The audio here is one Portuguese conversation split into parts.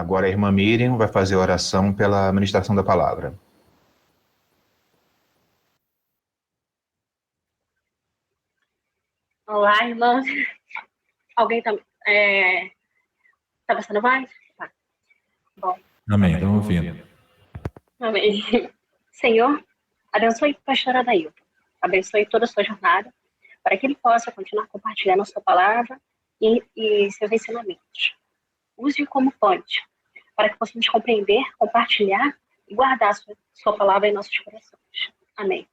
Agora a irmã Miriam vai fazer a oração pela ministração da palavra. Olá, irmãos. Alguém tá passando voz? Tá. Bom. Amém, estamos ouvindo. Amém. Senhor, abençoe o pastor Adailton. Abençoe toda a sua jornada, para que ele possa continuar compartilhando a sua palavra e seus ensinamentos. Use-o como ponte, para que possamos compreender, compartilhar e guardar a sua palavra em nossos corações. Amém.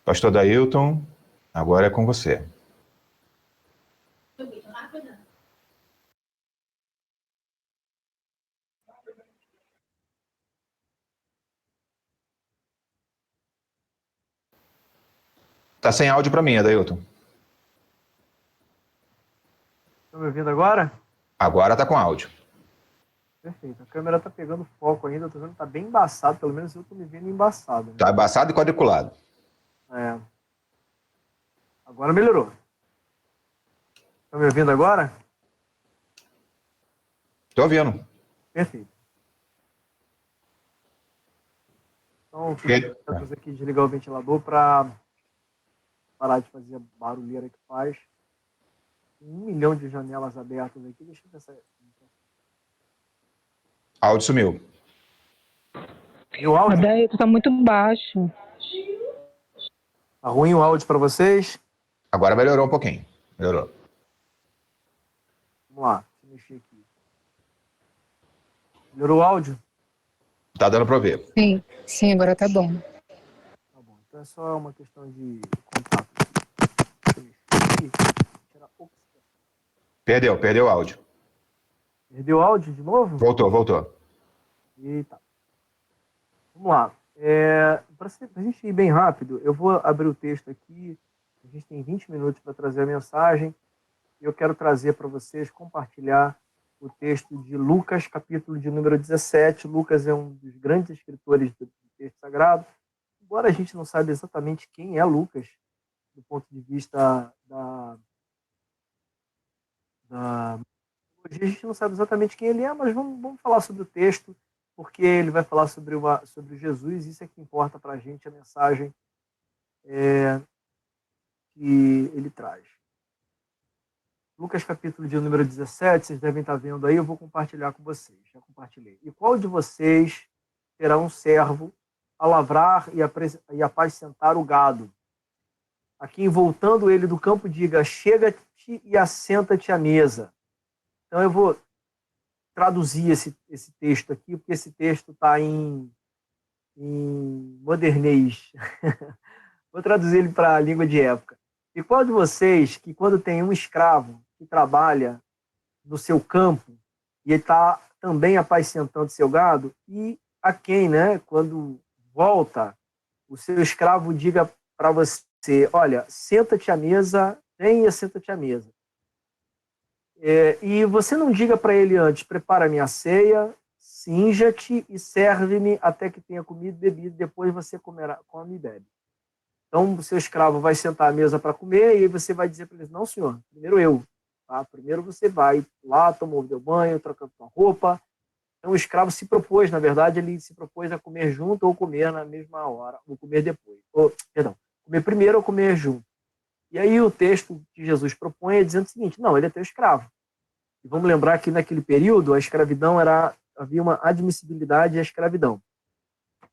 Pastor Adailton, agora é com você. Tá sem áudio para mim, Adailton. Estão me ouvindo agora? Agora tá com áudio. Perfeito. A câmera tá pegando foco ainda, eu tô vendo que tá bem embaçado, pelo menos eu tô me vendo embaçado. Né? Tá embaçado e quadriculado. É. Agora melhorou. Estão me ouvindo agora? Tô ouvindo. Perfeito. Então, eu queria fazer aqui desligar o ventilador para parar de fazer a barulheira que faz. 1 milhão de janelas abertas aqui. Deixa eu pensar. Áudio sumiu. E o áudio? Adailton, tá muito baixo. Tá ruim o áudio para vocês? Agora melhorou um pouquinho. Melhorou. Vamos lá. Deixa eu mexer aqui. Melhorou o áudio? Tá dando para ver. Sim, agora tá bom. Tá bom. Então é só uma questão de contato. Perdeu o áudio. Perdeu o áudio de novo? Voltou. Eita. Vamos lá. Para a gente ir bem rápido, eu vou abrir o texto aqui. A gente tem 20 minutos para trazer a mensagem. Eu quero trazer para vocês, compartilhar o texto de Lucas, capítulo de número 17. Lucas é um dos grandes escritores do texto sagrado. Embora a gente não saiba exatamente quem é Lucas, do ponto de vista hoje a gente não sabe exatamente quem ele é, mas vamos falar sobre o texto, porque ele vai falar sobre Jesus, isso é que importa para a gente, a mensagem que ele traz. Lucas capítulo de número 17, vocês devem estar vendo aí, eu vou compartilhar com vocês, já compartilhei. E qual de vocês terá um servo a lavrar e apacentar o gado? A quem, voltando ele do campo, diga, chega-te e assenta-te à mesa. Então eu vou traduzir esse texto aqui, porque esse texto está em modernês. Vou traduzir ele para a língua de época. E qual de vocês que, quando tem um escravo que trabalha no seu campo e ele está também apacentando seu gado, e a quem, né, quando volta, o seu escravo diga para você, olha, senta-te à mesa, vem e senta-te à mesa. E você não diga para ele antes, prepara a minha ceia, cinja-te e serve-me até que tenha comido e bebido, depois você come e bebe. Então, o seu escravo vai sentar à mesa para comer e aí você vai dizer para ele, não, senhor, primeiro eu. Tá? Primeiro você vai lá, tomou o banho, troca sua roupa. Então, o escravo se propôs, na verdade, ele se propôs a comer junto ou comer na mesma hora, ou comer depois. Comer primeiro ou comer junto. E aí o texto que Jesus propõe é dizendo o seguinte, não, ele é teu escravo. E vamos lembrar que naquele período a escravidão havia uma admissibilidade à escravidão. A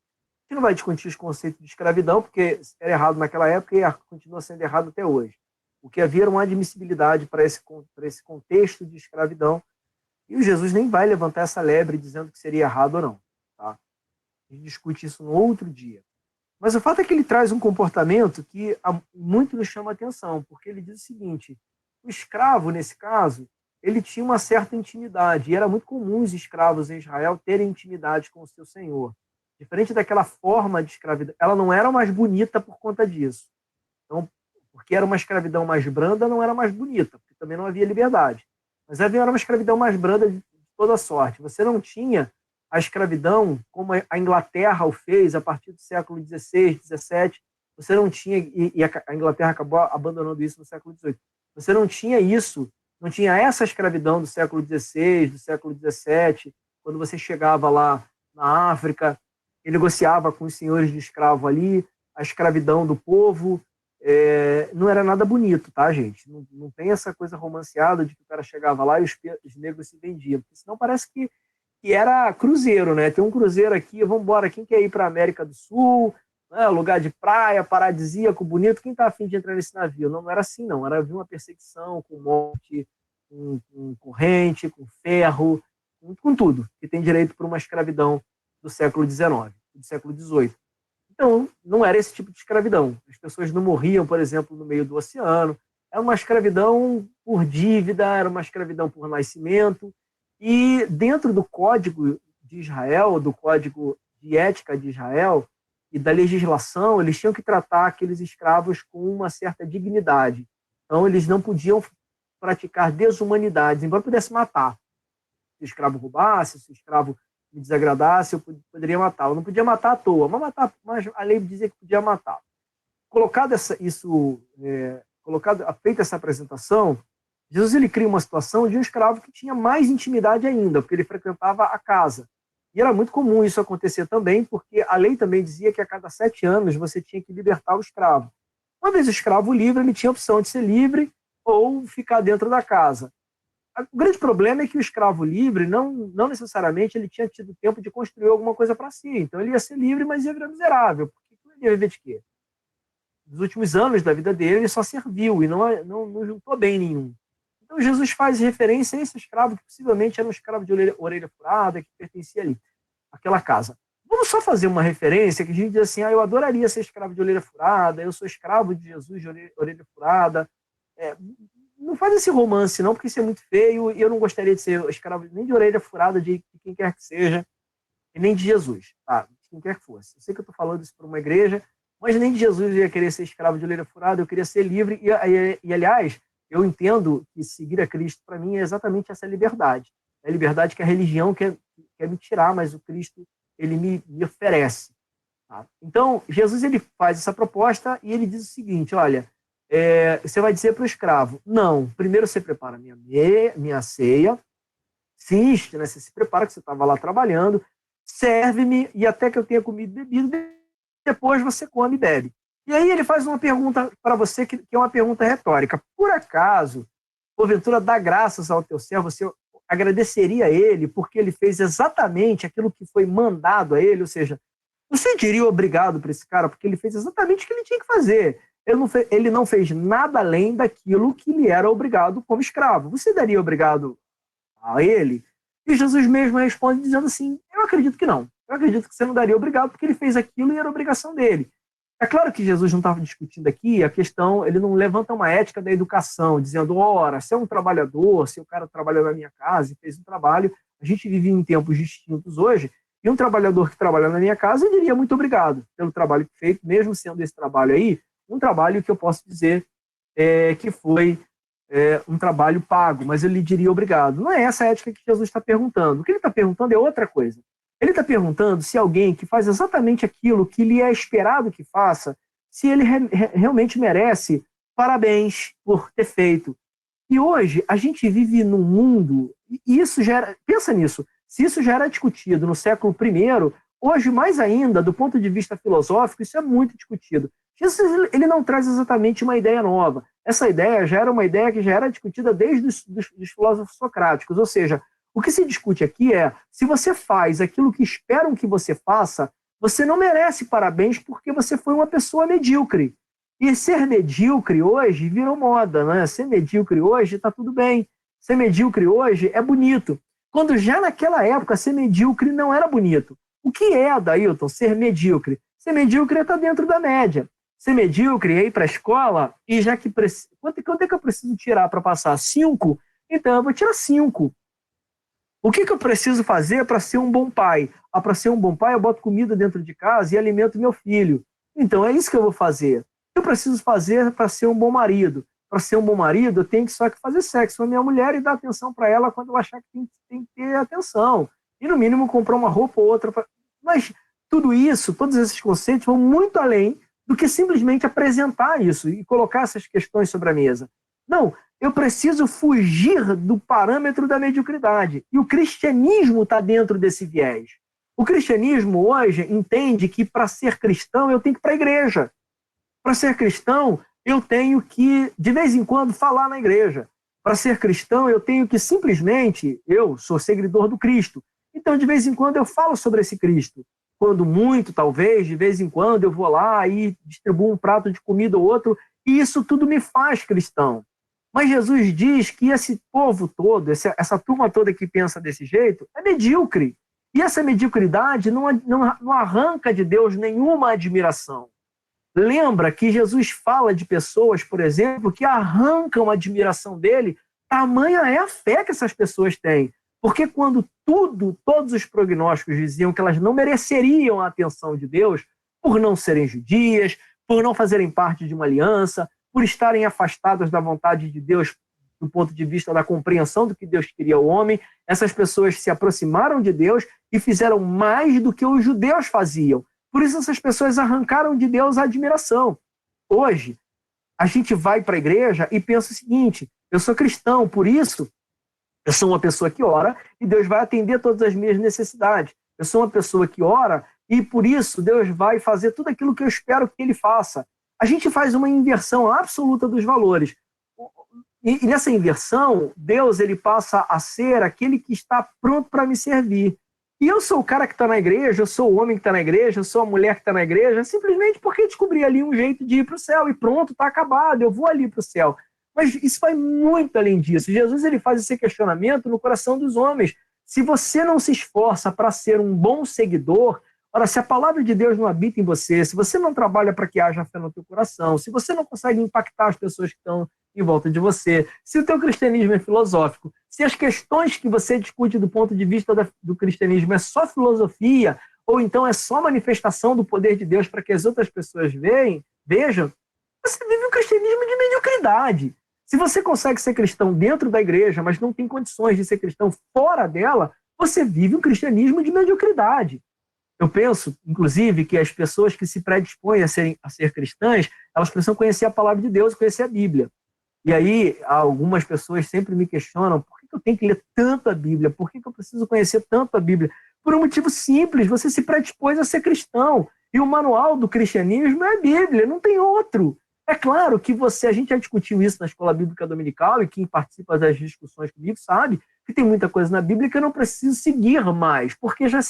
gente não vai discutir os conceitos de escravidão, porque era errado naquela época e continua sendo errado até hoje. O que havia era uma admissibilidade para esse contexto de escravidão, e o Jesus nem vai levantar essa lebre dizendo que seria errado ou não. Tá? A gente discute isso no outro dia. Mas o fato é que ele traz um comportamento que muito nos chama a atenção, porque ele diz o seguinte, o escravo, nesse caso, ele tinha uma certa intimidade, e era muito comum os escravos em Israel terem intimidade com o seu senhor. Diferente daquela forma de escravidão, ela não era mais bonita por conta disso. Então, porque era uma escravidão mais branda, não era mais bonita, porque também não havia liberdade. Mas havia uma escravidão mais branda de toda sorte. Você não tinha a escravidão, como a Inglaterra o fez a partir do século XVI, XVII, você não tinha, e a Inglaterra acabou abandonando isso no século XVIII, você não tinha isso Não tinha essa escravidão do século XVI, do século XVII, quando você chegava lá na África e negociava com os senhores de escravo ali, a escravidão do povo. Não era nada bonito, tá, gente? Não tem essa coisa romanceada de que o cara chegava lá e os negros se vendiam, porque senão parece que era cruzeiro, né? Tem um cruzeiro aqui, vamos embora, quem quer ir para a América do Sul, né? Lugar de praia, paradisíaco, bonito, quem tá afim de entrar nesse navio? Não era assim, não. Era uma perseguição com morte, com corrente, com ferro, com tudo, que tem direito por uma escravidão do século XIX, do século XVIII. Então, não era esse tipo de escravidão. As pessoas não morriam, por exemplo, no meio do oceano. Era uma escravidão por dívida, era uma escravidão por nascimento. E dentro do Código de Israel, do Código de Ética de Israel e da legislação, eles tinham que tratar aqueles escravos com uma certa dignidade. Então, eles não podiam praticar desumanidades, embora pudesse matar. Se o escravo roubasse, se o escravo me desagradasse, eu poderia matar. Eu não podia matar à toa, mas a lei dizia que podia matar. Feita essa apresentação, Jesus ele cria uma situação de um escravo que tinha mais intimidade ainda, porque ele frequentava a casa. E era muito comum isso acontecer também, porque a lei também dizia que a cada 7 anos você tinha que libertar o escravo. Uma vez o escravo livre, ele tinha a opção de ser livre ou ficar dentro da casa. O grande problema é que o escravo livre, não necessariamente ele tinha tido tempo de construir alguma coisa para si. Então ele ia ser livre, mas ia virar miserável. Porque ele ia viver de quê? Nos últimos anos da vida dele, ele só serviu e não juntou bem nenhum. Então Jesus faz referência a esse escravo, que possivelmente era um escravo de orelha furada, que pertencia ali, àquela casa. Vamos só fazer uma referência que a gente diz assim, eu adoraria ser escravo de orelha furada, eu sou escravo de Jesus de orelha furada. Não faz esse romance, não, porque isso é muito feio e eu não gostaria de ser escravo nem de orelha furada de quem quer que seja, e nem de Jesus, tá? De quem quer que fosse. Eu sei que eu estou falando isso para uma igreja, mas nem de Jesus eu ia querer ser escravo de orelha furada, eu queria ser livre, e aliás, eu entendo que seguir a Cristo, para mim, é exatamente essa liberdade. É a liberdade que a religião quer me tirar, mas o Cristo, ele me oferece. Tá? Então, Jesus ele faz essa proposta e ele diz o seguinte, olha, você vai dizer para o escravo, não, primeiro você prepara minha ceia, insiste, né? Você se prepara que você estava lá trabalhando, serve-me e até que eu tenha comido e bebido, depois você come e bebe. E aí ele faz uma pergunta para você que é uma pergunta retórica. Por acaso, porventura, dá graças ao teu servo, você agradeceria a ele porque ele fez exatamente aquilo que foi mandado a ele? Ou seja, você diria obrigado para esse cara porque ele fez exatamente o que ele tinha que fazer. Ele não fez nada além daquilo que lhe era obrigado como escravo. Você daria obrigado a ele? E Jesus mesmo responde dizendo assim, eu acredito que não. Eu acredito que você não daria obrigado porque ele fez aquilo e era obrigação dele. É claro que Jesus não estava discutindo aqui a questão, ele não levanta uma ética da educação, dizendo, ora, se é um trabalhador, se o cara trabalhou na minha casa e fez um trabalho, a gente vive em tempos distintos hoje, e um trabalhador que trabalha na minha casa, eu diria muito obrigado pelo trabalho feito, mesmo sendo esse trabalho aí, um trabalho que eu posso dizer que foi um trabalho pago, mas eu lhe diria obrigado. Não é essa a ética que Jesus está perguntando. O que ele está perguntando é outra coisa. Ele está perguntando se alguém que faz exatamente aquilo que lhe é esperado que faça, se ele realmente merece parabéns por ter feito. E hoje a gente vive num mundo, e isso já era, pensa nisso, se isso já era discutido no século I, hoje mais ainda, do ponto de vista filosófico, isso é muito discutido. Jesus ele não traz exatamente uma ideia nova. Essa ideia já era uma ideia que já era discutida desde os filósofos socráticos, ou seja, o que se discute aqui é, se você faz aquilo que esperam que você faça, você não merece parabéns porque você foi uma pessoa medíocre. E ser medíocre hoje virou moda, né? Ser medíocre hoje está tudo bem. Ser medíocre hoje é bonito. Quando já naquela época ser medíocre não era bonito. O que é, Adailton, ser medíocre? Ser medíocre é estar dentro da média. Ser medíocre é ir para a escola e já que... Quanto é que eu preciso tirar para passar? 5? Então eu vou tirar 5. O que eu preciso fazer para ser um bom pai? Para ser um bom pai, eu boto comida dentro de casa e alimento meu filho. Então, é isso que eu vou fazer. O que eu preciso fazer para ser um bom marido? Para ser um bom marido, eu tenho só que fazer sexo com a minha mulher e dar atenção para ela quando eu achar que tem que ter atenção. E, no mínimo, comprar uma roupa ou outra. Mas tudo isso, todos esses conceitos vão muito além do que simplesmente apresentar isso e colocar essas questões sobre a mesa. Não, eu preciso fugir do parâmetro da mediocridade. E o cristianismo está dentro desse viés. O cristianismo hoje entende que para ser cristão eu tenho que ir para a igreja. Para ser cristão eu tenho que, de vez em quando, falar na igreja. Para ser cristão eu tenho que simplesmente, eu sou seguidor do Cristo. Então, de vez em quando eu falo sobre esse Cristo. Quando muito, talvez, de vez em quando eu vou lá e distribuo um prato de comida ou outro, e isso tudo me faz cristão. Mas Jesus diz que esse povo todo, essa turma toda que pensa desse jeito, é medíocre. E essa mediocridade não arranca de Deus nenhuma admiração. Lembra que Jesus fala de pessoas, por exemplo, que arrancam a admiração dele, tamanha é a fé que essas pessoas têm. Porque quando todos os prognósticos diziam que elas não mereceriam a atenção de Deus, por não serem judias, por não fazerem parte de uma aliança, por estarem afastadas da vontade de Deus do ponto de vista da compreensão do que Deus queria ao homem, essas pessoas se aproximaram de Deus e fizeram mais do que os judeus faziam. Por isso essas pessoas arrancaram de Deus a admiração. Hoje, a gente vai para a igreja e pensa o seguinte: eu sou cristão, por isso eu sou uma pessoa que ora e Deus vai atender todas as minhas necessidades. Eu sou uma pessoa que ora e por isso Deus vai fazer tudo aquilo que eu espero que Ele faça. A gente faz uma inversão absoluta dos valores. E nessa inversão, Deus ele passa a ser aquele que está pronto para me servir. E eu sou o cara que está na igreja, eu sou o homem que está na igreja, eu sou a mulher que está na igreja, simplesmente porque descobri ali um jeito de ir para o céu e pronto, está acabado, eu vou ali para o céu. Mas isso vai muito além disso. Jesus ele faz esse questionamento no coração dos homens. Se você não se esforça para ser um bom seguidor, ora, se a palavra de Deus não habita em você, se você não trabalha para que haja fé no teu coração, se você não consegue impactar as pessoas que estão em volta de você, se o teu cristianismo é filosófico, se as questões que você discute do ponto de vista do cristianismo é só filosofia, ou então é só manifestação do poder de Deus para que as outras pessoas vejam, você vive um cristianismo de mediocridade. Se você consegue ser cristão dentro da igreja, mas não tem condições de ser cristão fora dela, você vive um cristianismo de mediocridade. Eu penso, inclusive, que as pessoas que se predispõem a ser cristãs, elas precisam conhecer a palavra de Deus e conhecer a Bíblia. E aí, algumas pessoas sempre me questionam: por que eu tenho que ler tanto a Bíblia? Por que eu preciso conhecer tanto a Bíblia? Por um motivo simples: você se predispôs a ser cristão. E o manual do cristianismo é a Bíblia, não tem outro. É claro que a gente já discutiu isso na Escola Bíblica Dominical, e quem participa das discussões comigo sabe que tem muita coisa na Bíblia que eu não preciso seguir mais, porque já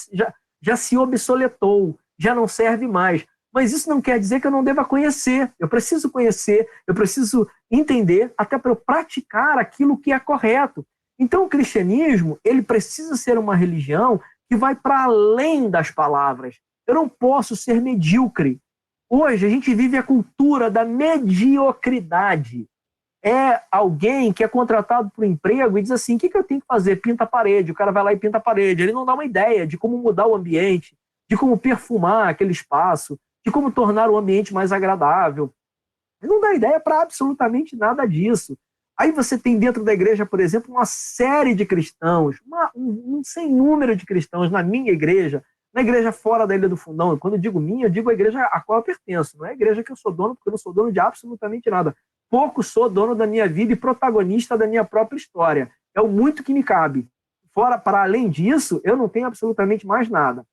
se obsoletou, já não serve mais. Mas isso não quer dizer que eu não deva conhecer. Eu preciso conhecer, eu preciso entender, até para eu praticar aquilo que é correto. Então, o cristianismo, ele precisa ser uma religião que vai para além das palavras. Eu não posso ser medíocre. Hoje, a gente vive a cultura da mediocridade. É alguém que é contratado para o emprego e diz assim: o que eu tenho que fazer? Pinta a parede. O cara vai lá e pinta a parede. Ele não dá uma ideia de como mudar o ambiente, de como perfumar aquele espaço, de como tornar o ambiente mais agradável. Ele não dá ideia para absolutamente nada disso. Aí você tem dentro da igreja, por exemplo, uma série de cristãos, um sem número de cristãos na minha igreja, na igreja fora da Ilha do Fundão. Quando eu digo minha, eu digo a igreja a qual eu pertenço. Não é a igreja que eu sou dono, porque eu não sou dono de absolutamente nada. Pouco sou dono da minha vida e protagonista da minha própria história. É o muito que me cabe. Para além disso, eu não tenho absolutamente mais nada.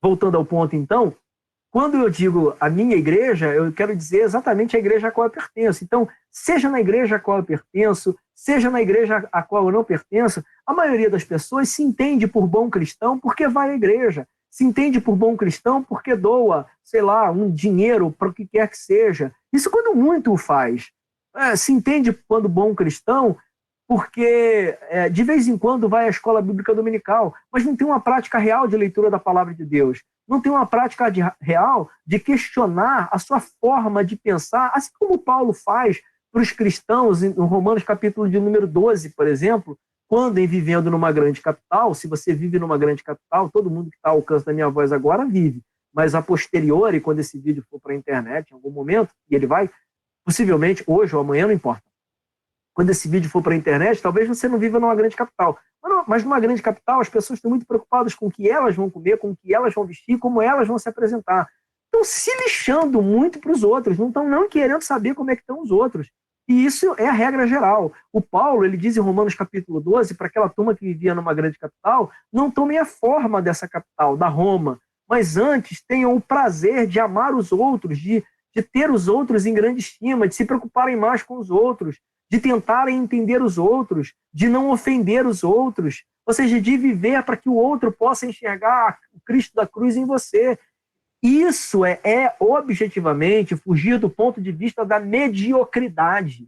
Voltando ao ponto, então, quando eu digo a minha igreja, eu quero dizer exatamente a igreja a qual eu pertenço. Então, seja na igreja a qual eu pertenço, seja na igreja a qual eu não pertenço, a maioria das pessoas se entende por bom cristão porque vai à igreja. Se entende por bom cristão porque doa, sei lá, um dinheiro para o que quer que seja. Isso quando muito o faz. Se entende quando bom cristão porque de vez em quando vai à escola bíblica dominical, mas não tem uma prática real de leitura da palavra de Deus. Não tem uma prática real de questionar a sua forma de pensar, assim como Paulo faz para os cristãos em Romanos capítulo de número 12, por exemplo, quando vivendo numa grande capital. Se você vive numa grande capital, todo mundo que está ao alcance da minha voz agora vive, mas a posteriori, quando esse vídeo for para a internet em algum momento, e ele vai, possivelmente hoje ou amanhã, não importa, quando esse vídeo for para a internet, talvez você não viva numa grande capital. Mas numa grande capital, as pessoas estão muito preocupadas com o que elas vão comer, com o que elas vão vestir, como elas vão se apresentar. Estão se lixando muito para os outros, não estão não querendo saber como é que estão os outros. E isso é a regra geral. O Paulo, ele diz em Romanos capítulo 12, para aquela turma que vivia numa grande capital, não tomem a forma dessa capital, da Roma, mas antes tenham o prazer de amar os outros, de ter os outros em grande estima, de se preocuparem mais com os outros, de tentarem entender os outros, de não ofender os outros, ou seja, de viver para que o outro possa enxergar o Cristo da cruz em você. Isso é objetivamente fugir do ponto de vista da mediocridade.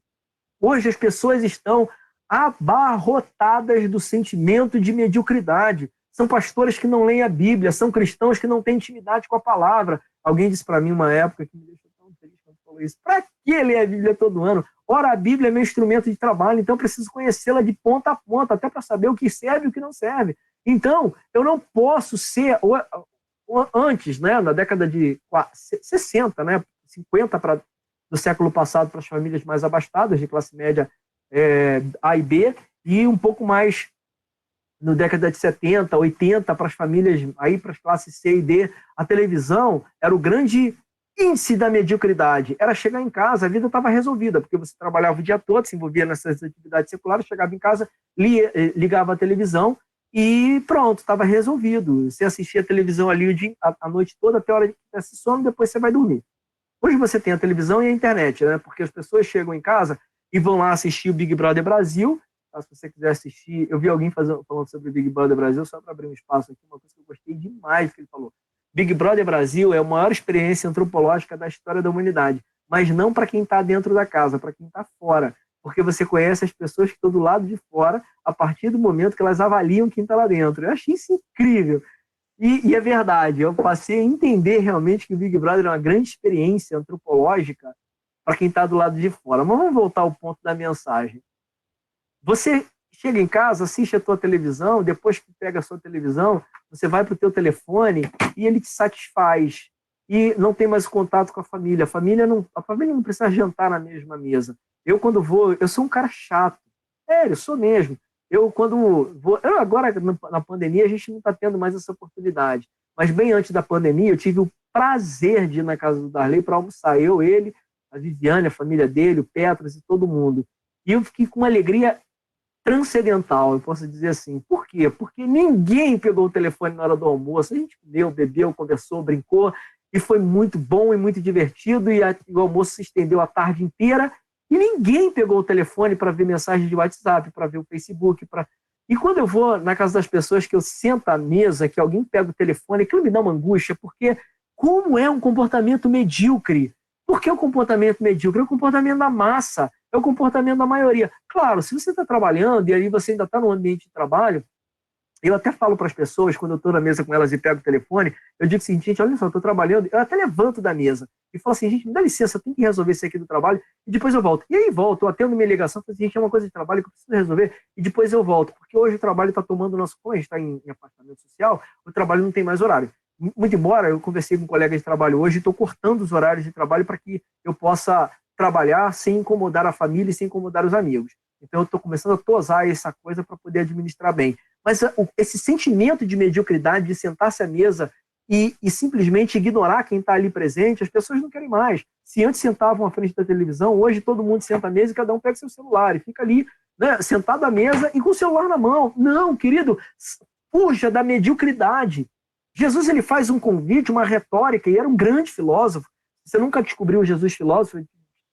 Hoje as pessoas estão abarrotadas do sentimento de mediocridade. São pastores que não leem a Bíblia, são cristãos que não têm intimidade com a palavra. Alguém disse para mim uma época que me deixou tão feliz quando falou isso. Para que ler a Bíblia todo ano? Ora, a Bíblia é meu instrumento de trabalho, então eu preciso conhecê-la de ponta a ponta, até para saber o que serve e o que não serve. Então, eu não posso ser... Antes, né, na década de 60, né, 50 do século passado, para as famílias mais abastadas, de classe média A e B, e um pouco mais na década de 70, 80, para as famílias, aí para as classes C e D, a televisão era o grande índice da mediocridade. Era chegar em casa, a vida estava resolvida, porque você trabalhava o dia todo, se envolvia nessas atividades seculares, chegava em casa, ligava a televisão, e pronto, estava resolvido. Você assistia a televisão ali a noite toda até a hora de ter sono, depois você vai dormir. Hoje você tem a televisão e a internet, né? Porque as pessoas chegam em casa e vão lá assistir o Big Brother Brasil. Se você quiser assistir, eu vi alguém falando sobre o Big Brother Brasil, só para abrir um espaço aqui, uma coisa que eu gostei demais que ele falou. Big Brother Brasil é a maior experiência antropológica da história da humanidade, mas não para quem está dentro da casa, para quem está fora. Porque você conhece as pessoas que estão do lado de fora a partir do momento que elas avaliam quem está lá dentro. Eu achei isso incrível. E é verdade, eu passei a entender realmente que o Big Brother é uma grande experiência antropológica para quem está do lado de fora. Mas vamos voltar ao ponto da mensagem. Você chega em casa, assiste a tua televisão, depois que pega a sua televisão, você vai para o teu telefone e ele te satisfaz. E não tem mais contato com a família. A família não precisa jantar na mesma mesa. Eu, quando vou, eu sou um cara chato. Sério, eu sou mesmo. Eu, quando vou... Agora, na pandemia, a gente não está tendo mais essa oportunidade. Mas bem antes da pandemia, eu tive o prazer de ir na casa do Darley para almoçar. Eu, ele, a Viviane, a família dele, o Petras e todo mundo. E eu fiquei com uma alegria transcendental, eu posso dizer assim. Por quê? Porque ninguém pegou o telefone na hora do almoço. A gente comeu, bebeu, conversou, brincou. E foi muito bom e muito divertido. E o almoço se estendeu a tarde inteira. E ninguém pegou o telefone para ver mensagem de WhatsApp, para ver o Facebook. E quando eu vou na casa das pessoas, que eu sento à mesa, que alguém pega o telefone, aquilo me dá uma angústia, porque como é um comportamento medíocre? Por que o comportamento medíocre? É o comportamento da massa, é o comportamento da maioria. Claro, se você está trabalhando e aí você ainda está no ambiente de trabalho, eu até falo para as pessoas, quando eu estou na mesa com elas e pego o telefone, eu digo assim, gente, olha só, eu estou trabalhando, eu até levanto da mesa e falo assim, gente, me dá licença, eu tenho que resolver isso aqui do trabalho, e depois eu volto. E aí volto, eu atendo minha ligação, falo assim, gente, é uma coisa de trabalho que eu preciso resolver, e depois eu volto, porque hoje o trabalho está tomando nosso... Como a gente está em apartamento social, o trabalho não tem mais horário. Muito embora, eu conversei com um colega de trabalho hoje, estou cortando os horários de trabalho para que eu possa trabalhar sem incomodar a família e sem incomodar os amigos. Então eu estou começando a tosar essa coisa para poder administrar bem. Mas esse sentimento de mediocridade, de sentar-se à mesa e simplesmente ignorar quem está ali presente, as pessoas não querem mais. Se antes sentavam à frente da televisão, hoje todo mundo senta à mesa e cada um pega seu celular e fica ali, né, sentado à mesa e com o celular na mão. Não, querido, fuja da mediocridade. Jesus, ele faz um convite, uma retórica, e era um grande filósofo. Você nunca descobriu Jesus filósofo,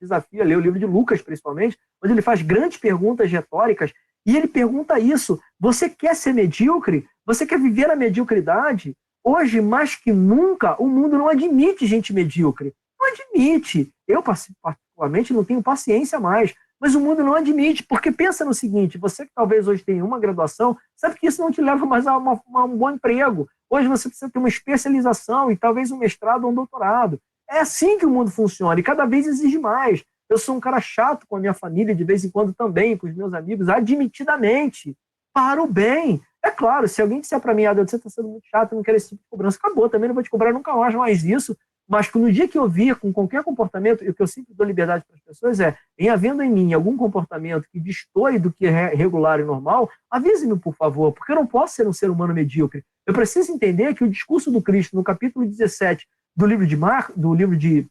desafio a ler o livro de Lucas, principalmente, onde ele faz grandes perguntas retóricas. E ele pergunta isso, você quer ser medíocre? Você quer viver a mediocridade? Hoje, mais que nunca, o mundo não admite gente medíocre. Não admite. Eu, particularmente, não tenho paciência mais. Mas o mundo não admite, porque pensa no seguinte, você que talvez hoje tenha uma graduação, sabe que isso não te leva mais a um bom emprego. Hoje você precisa ter uma especialização e talvez um mestrado ou um doutorado. É assim que o mundo funciona e cada vez exige mais. Eu sou um cara chato com a minha família, de vez em quando também, com os meus amigos, admitidamente, para o bem. É claro, se alguém disser para mim, você está sendo muito chato, não quero esse tipo de cobrança, acabou, também não vou te cobrar nunca mais isso, mas no dia que eu via com qualquer comportamento, e o que eu sempre dou liberdade para as pessoas é, em havendo em mim algum comportamento que destoe do que é regular e normal, avise-me, por favor, porque eu não posso ser um ser humano medíocre. Eu preciso entender que o discurso do Cristo, no capítulo 17 do livro de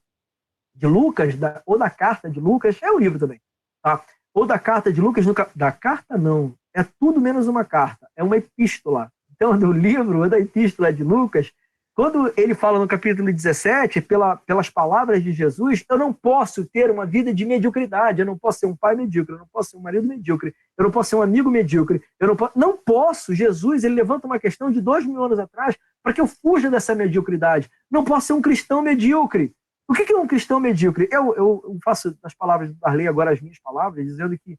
Lucas, ou da carta de Lucas, é o livro também. tá? Ou da carta de Lucas, da carta não, é tudo menos uma carta, é uma epístola. Então, do livro ou da epístola de Lucas, quando ele fala no capítulo 17, pelas palavras de Jesus, eu não posso ter uma vida de mediocridade, eu não posso ser um pai medíocre, eu não posso ser um marido medíocre, eu não posso ser um amigo medíocre, não posso. Jesus, ele levanta uma questão de 2000 anos atrás para que eu fuja dessa mediocridade. Não posso ser um cristão medíocre. O que é um cristão medíocre? Eu faço das palavras de Darley agora as minhas palavras, dizendo que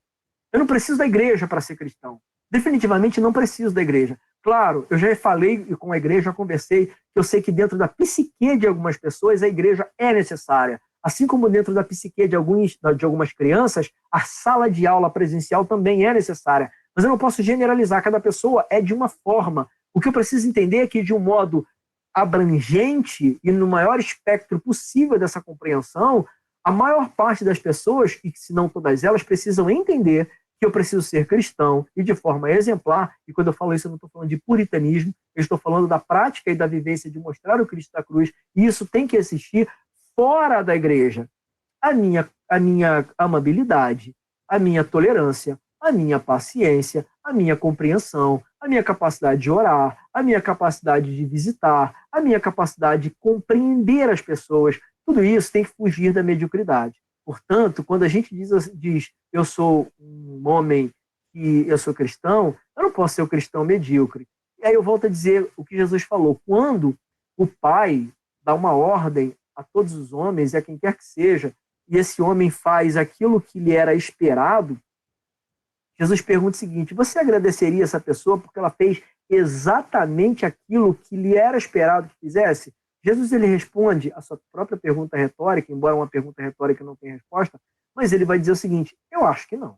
eu não preciso da igreja para ser cristão. Definitivamente não preciso da igreja. Claro, eu já falei com a igreja, já conversei, que eu sei que dentro da psique de algumas pessoas a igreja é necessária. Assim como dentro da psique de algumas crianças, a sala de aula presencial também é necessária. Mas eu não posso generalizar, cada pessoa é de uma forma. O que eu preciso entender é que, de um modo abrangente e no maior espectro possível dessa compreensão, a maior parte das pessoas, e se não todas elas, precisam entender que eu preciso ser cristão e de forma exemplar. E quando eu falo isso, eu não estou falando de puritanismo, eu estou falando da prática e da vivência de mostrar o Cristo da cruz, e isso tem que existir fora da igreja. A minha amabilidade, a minha tolerância, a minha paciência, a minha compreensão, a minha capacidade de orar, a minha capacidade de visitar, a minha capacidade de compreender as pessoas, tudo isso tem que fugir da mediocridade. Portanto, quando a gente diz eu sou um homem e eu sou cristão, eu não posso ser um cristão medíocre. E aí eu volto a dizer o que Jesus falou. Quando o Pai dá uma ordem a todos os homens e a quem quer que seja, e esse homem faz aquilo que lhe era esperado, Jesus pergunta o seguinte: você agradeceria essa pessoa porque ela fez exatamente aquilo que lhe era esperado que fizesse? Jesus, ele responde a sua própria pergunta retórica, embora uma pergunta retórica não tenha resposta, mas ele vai dizer o seguinte: eu acho que não.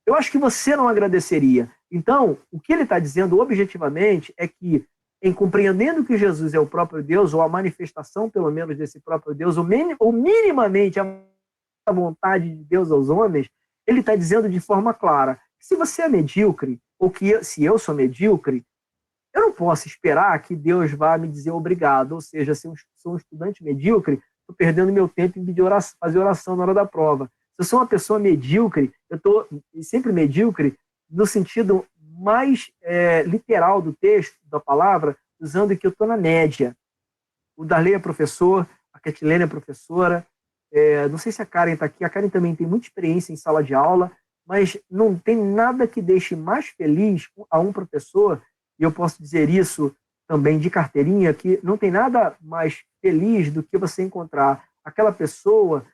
Eu acho que você não agradeceria. Então, o que ele está dizendo objetivamente é que, em compreendendo que Jesus é o próprio Deus, ou a manifestação, pelo menos, desse próprio Deus, ou minimamente a vontade de Deus aos homens, ele está dizendo de forma clara: se você é medíocre, ou que se eu sou medíocre, eu não posso esperar que Deus vá me dizer obrigado. Ou seja, se eu sou um estudante medíocre, estou perdendo meu tempo em fazer oração na hora da prova. Se eu sou uma pessoa medíocre, eu estou sempre medíocre no sentido mais literal do texto, da palavra, usando que eu estou na média. O Darley é professor, a Ketilene é professora, não sei se a Karen está aqui, a Karen também tem muita experiência em sala de aula, mas não tem nada que deixe mais feliz a um professor, e eu posso dizer isso também de carteirinha, que não tem nada mais feliz do que você encontrar aquela pessoa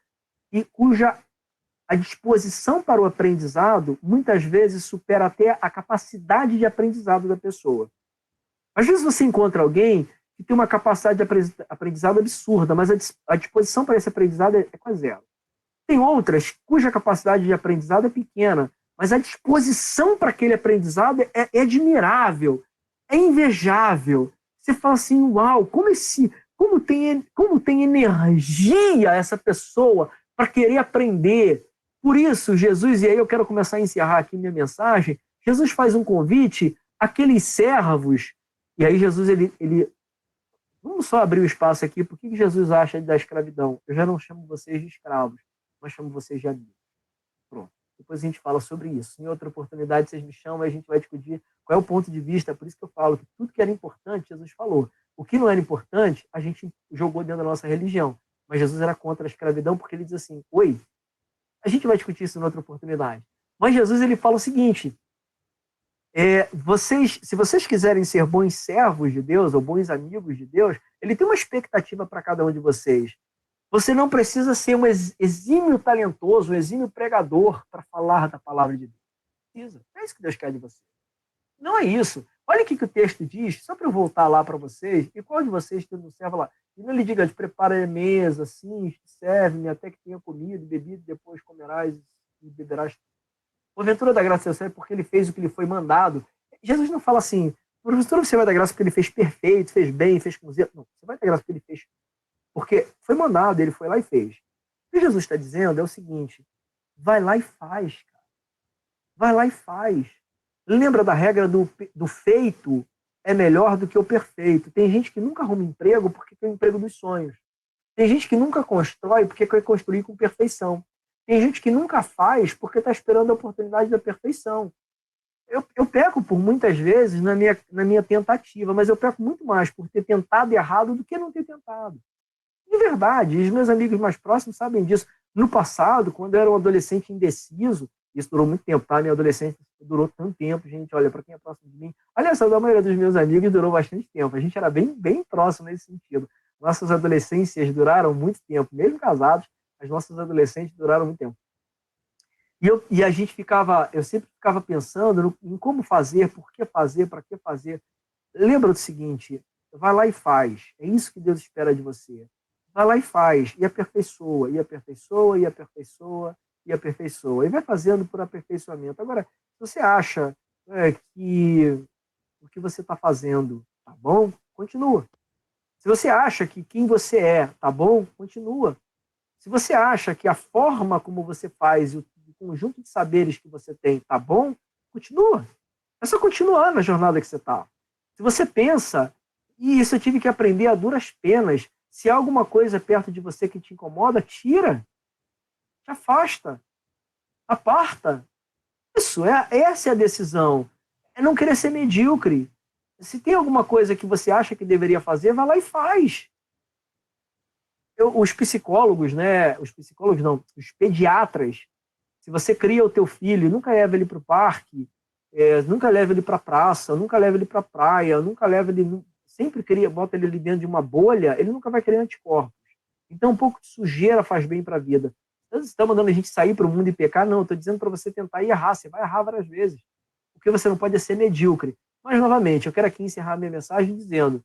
cuja a disposição para o aprendizado muitas vezes supera até a capacidade de aprendizado da pessoa. Às vezes você encontra alguém que tem uma capacidade de aprendizado absurda, mas a disposição para esse aprendizado é quase zero. Tem outras cuja capacidade de aprendizado é pequena, mas a disposição para aquele aprendizado é admirável, é invejável. Você fala assim: uau, como tem energia essa pessoa para querer aprender. Por isso, Jesus, e aí eu quero começar a encerrar aqui minha mensagem, Jesus faz um convite àqueles servos, e aí Jesus, ele vamos só abrir o espaço aqui. Por que Jesus acha da escravidão? Eu já não chamo vocês de escravos, mas chamo vocês de amigos. Pronto. Depois a gente fala sobre isso. Em outra oportunidade, vocês me chamam e a gente vai discutir qual é o ponto de vista. Por isso que eu falo que tudo que era importante, Jesus falou. O que não era importante, a gente jogou dentro da nossa religião. Mas Jesus era contra a escravidão porque ele diz assim: oi, a gente vai discutir isso em outra oportunidade. Mas Jesus, ele fala o seguinte: se vocês quiserem ser bons servos de Deus ou bons amigos de Deus, ele tem uma expectativa para cada um de vocês. Você não precisa ser um exímio talentoso, um exímio pregador para falar da palavra de Deus. Precisa. É isso que Deus quer de você. Não é isso. Olha o que o texto diz, só para eu voltar lá para vocês, e qual de vocês que não serve lá? E não lhe diga: prepara a mesa, assim, serve-me até que tenha comido, bebido, depois comerás e beberás. Porventura da graça é porque ele fez o que lhe foi mandado. Jesus não fala assim: porventura você vai dar graça porque ele fez perfeito, fez bem, fez com zelo. Não, você vai dar graça porque ele fez. Porque foi mandado, ele foi lá e fez. O que Jesus está dizendo é o seguinte: vai lá e faz, cara. Vai lá e faz. Lembra da regra do feito é melhor do que o perfeito. Tem gente que nunca arruma emprego porque quer o emprego dos sonhos. Tem gente que nunca constrói porque quer construir com perfeição. Tem gente que nunca faz porque está esperando a oportunidade da perfeição. Eu peco por muitas vezes na minha tentativa, mas eu peco muito mais por ter tentado errado do que não ter tentado. De verdade, os meus amigos mais próximos sabem disso. No passado, quando eu era um adolescente indeciso, isso durou muito tempo, tá? Minha adolescência durou tanto tempo, gente, olha, para quem é próximo de mim, aliás, a maioria dos meus amigos durou bastante tempo, a gente era bem próximo nesse sentido. Nossas adolescências duraram muito tempo, mesmo casados, as nossas adolescentes duraram muito tempo. E a gente eu sempre ficava pensando em como fazer, por que fazer, para que fazer. Lembra do seguinte, vai lá e faz, é isso que Deus espera de você. Vai lá e faz, e aperfeiçoa, e aperfeiçoa, e aperfeiçoa, e aperfeiçoa. E vai fazendo por aperfeiçoamento. Agora, se você acha que o que você está fazendo tá bom, continua. Se você acha que quem você é tá bom, continua. Se você acha que a forma como você faz, o conjunto de saberes que você tem tá bom, continua. É só continuar na jornada que você está. Se você pensa, e isso eu tive que aprender a duras penas, se há alguma coisa perto de você que te incomoda, tira, te afasta, aparta. Essa é a decisão. É não querer ser medíocre. Se tem alguma coisa que você acha que deveria fazer, vai lá e faz. Os psicólogos, né? Os psicólogos não, os pediatras. Se você cria o teu filho, nunca leva ele para o parque, nunca leva ele para a praça, nunca leva ele para a praia, nunca leva ele, sempre bota ele ali dentro de uma bolha, ele nunca vai criar anticorpos. Então, um pouco de sujeira faz bem para a vida. Você está mandando a gente sair para o mundo e pecar? Não, estou dizendo para você tentar e errar. Você vai errar várias vezes. O que você não pode é ser medíocre. Mas, novamente, eu quero aqui encerrar a minha mensagem dizendo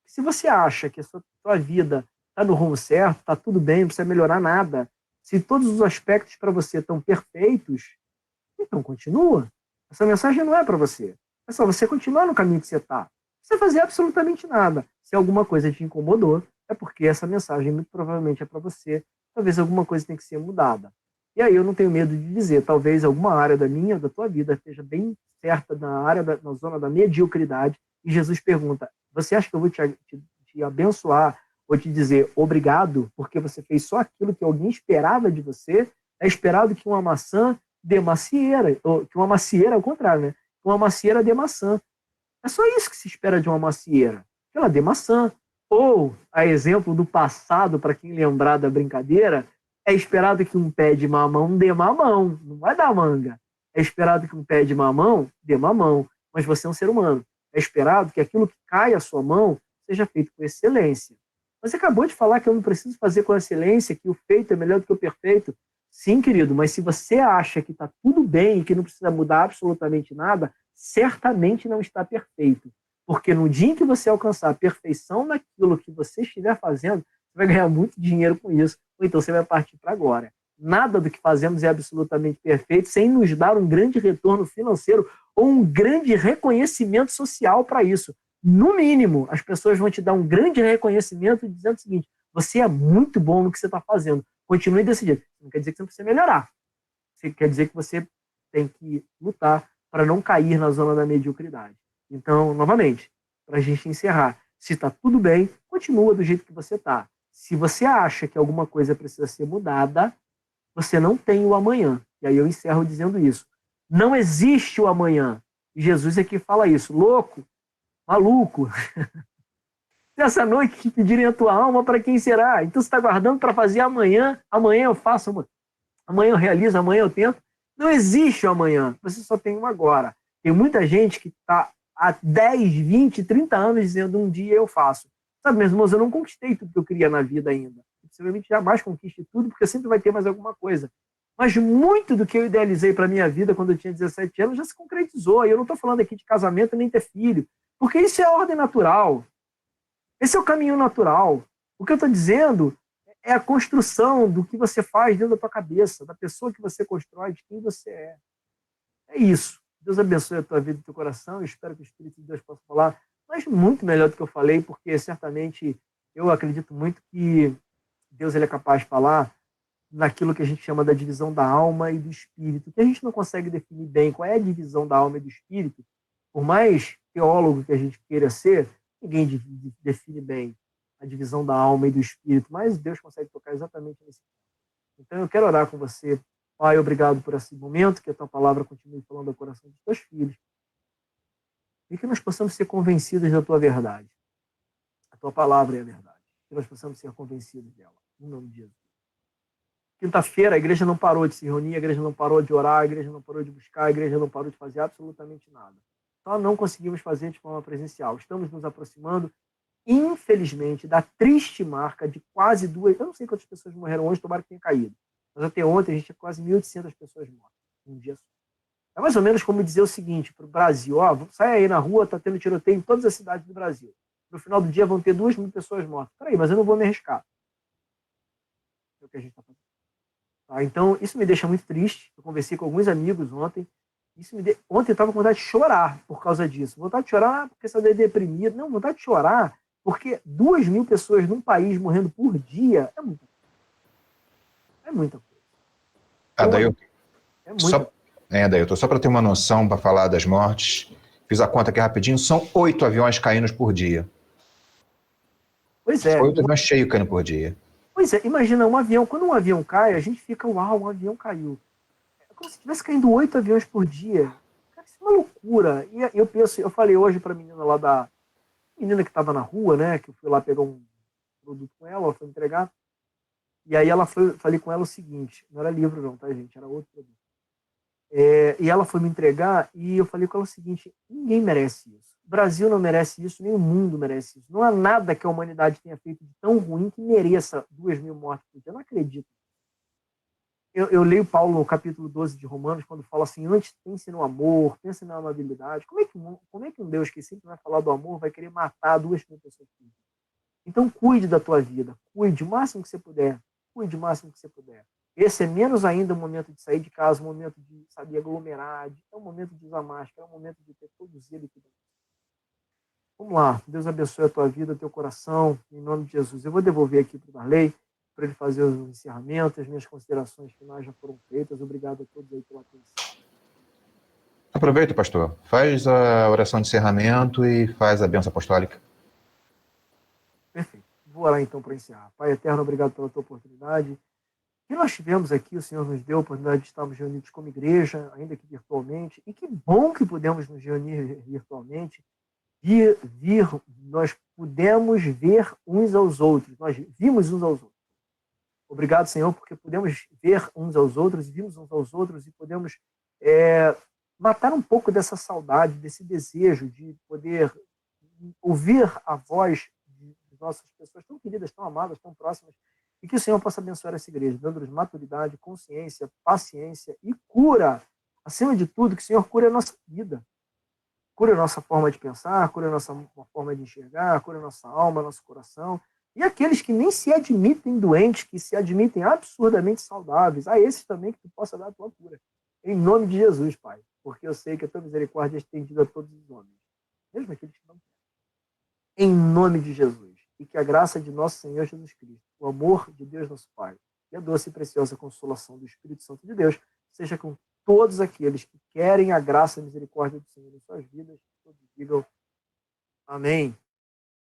que se você acha que a sua vida está no rumo certo, está tudo bem, não precisa melhorar nada, se todos os aspectos para você estão perfeitos, então continua. Essa mensagem não é para você. É só você continuar no caminho que você está. Não precisa fazer absolutamente nada. Se alguma coisa te incomodou, é porque essa mensagem muito provavelmente é para você. Talvez alguma coisa tenha que ser mudada. E aí eu não tenho medo de dizer, talvez alguma área da tua vida esteja bem certa na zona da mediocridade, e Jesus pergunta, você acha que eu vou te abençoar ou te dizer obrigado porque você fez só aquilo que alguém esperava de você? É esperado que uma maçã dê macieira, ou que uma macieira, ao contrário, né? Uma macieira dê maçã. É só isso que se espera de uma macieira, que ela dê maçã. Ou, a exemplo do passado, para quem lembrar da brincadeira, é esperado que um pé de mamão dê mamão, não vai dar manga. É esperado que um pé de mamão dê mamão, mas você é um ser humano. É esperado que aquilo que cai à sua mão seja feito com excelência. Você acabou de falar que eu não preciso fazer com excelência, que o feito é melhor do que o perfeito. Sim, querido, mas se você acha que está tudo bem e que não precisa mudar absolutamente nada, certamente não está perfeito. Porque no dia em que você alcançar a perfeição naquilo que você estiver fazendo, você vai ganhar muito dinheiro com isso, ou então você vai partir para agora. Nada do que fazemos é absolutamente perfeito sem nos dar um grande retorno financeiro ou um grande reconhecimento social para isso. No mínimo, as pessoas vão te dar um grande reconhecimento dizendo o seguinte, você é muito bom no que você está fazendo, continue desse jeito. Não quer dizer que você não precisa melhorar. Quer dizer que você tem que lutar para não cair na zona da mediocridade. Então, novamente, para a gente encerrar, se está tudo bem, continua do jeito que você está. Se você acha que alguma coisa precisa ser mudada, você não tem o amanhã. E aí eu encerro dizendo isso. Não existe o amanhã. E Jesus aqui fala isso. Louco, maluco. Nessa noite que pedirem a tua alma, para quem será? Então você está guardando para fazer amanhã. Amanhã eu faço, amanhã eu realizo, amanhã eu tento. Não existe o amanhã. Você só tem um agora. Tem muita gente que está há 10, 20, 30 anos dizendo um dia eu faço. Sabe, meus irmãos, eu não conquistei tudo que eu queria na vida ainda. Possivelmente jamais conquiste tudo, porque sempre vai ter mais alguma coisa. Mas muito do que eu idealizei para a minha vida quando eu tinha 17 anos já se concretizou. E eu não estou falando aqui de casamento nem ter filho, porque isso é a ordem natural. Esse é o caminho natural. O que eu estou dizendo é a construção do que você faz dentro da tua cabeça, da pessoa que você constrói, de quem você é. É isso. Deus abençoe a tua vida e o teu coração. Eu espero que o Espírito de Deus possa falar, mas muito melhor do que eu falei, porque certamente eu acredito muito que Deus ele é capaz de falar naquilo que a gente chama da divisão da alma e do espírito, que a gente não consegue definir bem qual é a divisão da alma e do espírito, por mais teólogo que a gente queira ser, ninguém define bem a divisão da alma e do espírito, mas Deus consegue tocar exatamente nesse ponto. Então, eu quero orar com você. Pai, obrigado por esse momento, que a tua palavra continue falando ao coração dos teus filhos. E que nós possamos ser convencidos da tua verdade. A tua palavra é a verdade. Que nós possamos ser convencidos dela. Em nome de Jesus. Quinta-feira, a igreja não parou de se reunir, a igreja não parou de orar, a igreja não parou de buscar, a igreja não parou de fazer absolutamente nada. Só não conseguimos fazer de forma presencial. Estamos nos aproximando, infelizmente, da triste marca de quase 2... Eu não sei quantas pessoas morreram hoje, tomara que tenha caído. Mas até ontem a gente tinha quase 1.800 pessoas mortas. Um dia só. É mais ou menos como dizer o seguinte para o Brasil: ó, sai aí na rua, está tendo tiroteio em todas as cidades do Brasil. No final do dia vão ter 2.000 pessoas mortas. Peraí, mas eu não vou me arriscar. É o que a gente está fazendo. Tá? Então, isso me deixa muito triste. Eu conversei com alguns amigos ontem. Ontem eu estava com vontade de chorar por causa disso. Vontade de chorar porque você é deprimido. Não, vontade de chorar porque 2.000 pessoas num país morrendo por dia é muita coisa. É muita coisa. Dailton, É muita coisa. Dailton, só para ter uma noção, para falar das mortes, fiz a conta aqui rapidinho, são 8 aviões caindo por dia. Pois é. 8 aviões cheios caindo por dia. Pois é, imagina um avião. Quando um avião cai, a gente fica, uau, um avião caiu. É como se estivesse caindo 8 aviões por dia. Cara, isso é uma loucura. E eu falei hoje para a menina lá menina que estava na rua, né? Que eu fui lá pegar um produto com ela foi entregar. E aí falei com ela o seguinte: não era livro não, tá, gente? Era outro produto. E ela foi me entregar e eu falei com ela o seguinte: ninguém merece isso. O Brasil não merece isso, nem o mundo merece isso. Não há nada que a humanidade tenha feito de tão ruim que mereça 2.000 mortes por dia. Eu não acredito. Eu leio Paulo no capítulo 12 de Romanos, quando fala assim: antes pense no amor, pense na amabilidade. Como é que um Deus que sempre vai falar do amor vai querer matar 2.000 pessoas por dia? Então cuide da tua vida, cuide o máximo que você puder, cuide o máximo que você puder. Esse é menos ainda o momento de sair de casa, o momento de saber aglomerar, é o momento de usar máscara, é o momento de ter todo zelo aqui dentro. Vamos lá, Deus abençoe a tua vida, o teu coração, em nome de Jesus. Eu vou devolver aqui para o Darley, para ele fazer o encerramento, as minhas considerações finais já foram feitas. Obrigado a todos aí pela atenção. Aproveita, pastor, faz a oração de encerramento e faz a bênção apostólica. Perfeito. Vou orar então para encerrar. Pai eterno, obrigado pela tua oportunidade. E nós tivemos aqui, o Senhor nos deu a oportunidade de estarmos reunidos como igreja, ainda que virtualmente, e que bom que pudemos nos reunir virtualmente. Nós pudemos ver uns aos outros, nós vimos uns aos outros. Obrigado, Senhor, porque pudemos ver uns aos outros, vimos uns aos outros e podemos matar um pouco dessa saudade, desse desejo de poder ouvir a voz de nossas pessoas tão queridas, tão amadas, tão próximas, e que o Senhor possa abençoar essa igreja, dando-nos maturidade, consciência, paciência e cura. Acima de tudo, que o Senhor cure a nossa vida. Cura a nossa forma de pensar, cura a nossa forma de enxergar, cura a nossa alma, nosso coração. E aqueles que nem se admitem doentes, que se admitem absurdamente saudáveis, a esses também que tu possa dar a tua cura. Em nome de Jesus, Pai. Porque eu sei que a tua misericórdia é estendida a todos os homens, mesmo aqueles que não querem. Em nome de Jesus. E que a graça de nosso Senhor Jesus Cristo, o amor de Deus nosso Pai, e a doce e preciosa consolação do Espírito Santo de Deus, seja com todos aqueles que querem a graça e a misericórdia do Senhor em suas vidas, todos digam amém.